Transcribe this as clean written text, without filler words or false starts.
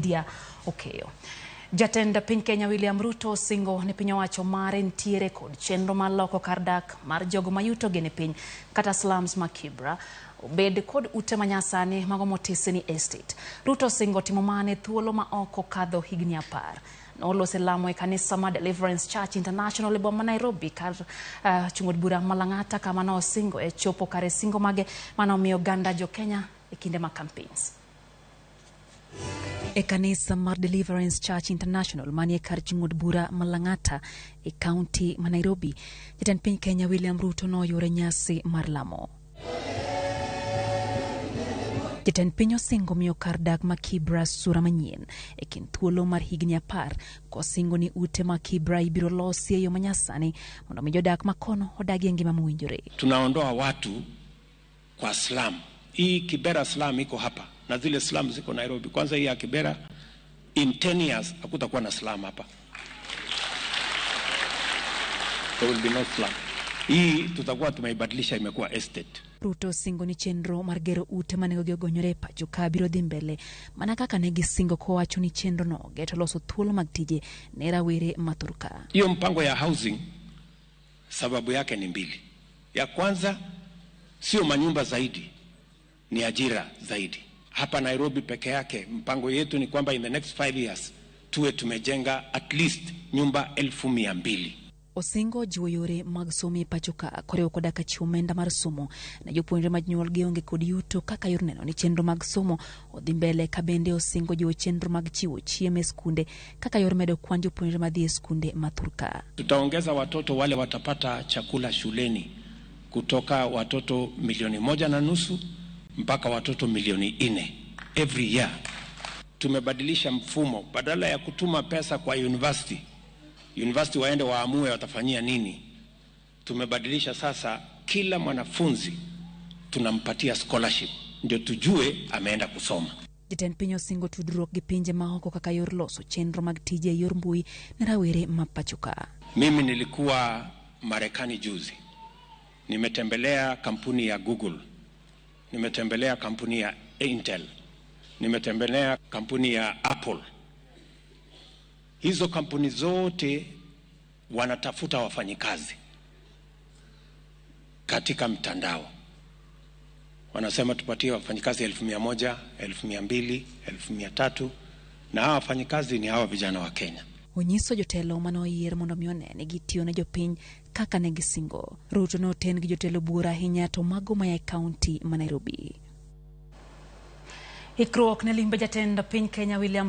dia okayo. Jatend piny Kenya William Ruto singo ni piny owacho mare ntiere kod chenro mar loko kar dak mar jogo mayuto gene piny kata slums ma Kibera obed kod ute manyasani mago motisi ni estate. Ruto singo timo mane thuolo ma oko kadho higni 10. Nolose lamo e kanisa ma Deliverance Church International e boma Nairobi kar chungod bura malang'ata kama no singo e chopo kare singo mage manomiyo ganda jo Kenya e kinde ma campaigns. E kanisa mar Deliverance Church International manie kar chungod bura malang'ata e county ma Nairobi, jatend piny Kenya William Ruto no yore nyasi mar lamo. Jatend piny osingo miyo kar dak ma Kibera sura manyien e kind thuolo mar higni 10 kosingo ni ute ma Kibera ibiro losi e yo manyasani mondo mi jodak makono odagi ngima mowinjore. Tunaondoa watu kwa slum. Hii Kibera slum iko hapa na zile slum ziko Nairobi. Kwanza hii ya Kibera in 10 years hakutakuwa na slum hapa. There will be no slum. Hii tutakuwa tumeibadilisha imekuwa estate. Ruto singo ni chenro mar gero ute manego gonyore pacho ka biro dhi mbele mana kaka ne gisingo ko wacho ni chenro no geto loso thuolo mag tije ne rawere maturka. Hiyo mpango ya housing sababu yake ni mbili. Ya kwanza sio manyumba zaidi, ni ajira zaidi. Hapa Nairobi peke yake mpango yetu ni kwamba in the next 5 years tuwe tumejenga at least nyumba 1,200. Osingo jiwo yore mag somo pacho ka koreo koda ka chiomenda mar somo na jopuonjre ma jonyuol ge onge kod yuto kaka yor neno ni chenro mag somo odhi mbele ka bende osingo jiwo chenro mag chiwo chiemo e skunde kaka yor medo kwan jopuonjre ma dhi e skunde mathurka. Tutaongeza watoto wale watapata chakula shuleni kutoka watoto 1.5 mpaka watoto 4 every year. Tumebadilisha mfumo, badala ya kutuma pesa kwa university waende waamue watafanyia nini. Tumebadilisha sasa kila mwanafunzi tunampatia scholarship ndio tujue ameenda kusoma. Jatend piny osingo tudruok gi pinje maoko kaka yor loso chenro mag tije yor mbui na rawere mapachoka. Mimi nilikuwa Marekani juzi. Nimetembelea kampuni ya Google. Nimetembelea kampuni ya Intel. Nimetembelea kampuni ya Apple. Hizo kampuni zote wanatafuta wafanyikazi katika mtandao. Wanasema tupatie wafanyikazi 1,100, 1,200, 1,300 na hawa wafanyikazi ni hawa vijana wa Kenya. Onyiso jotelo manoyier mondo mione ni gitiyo ne jopiny kaka ne gisingo. Ruto no ten gi jotelo bura hinya to mago maya county ma Nairobi. Ikruok ne limbe jatend piny Kenya William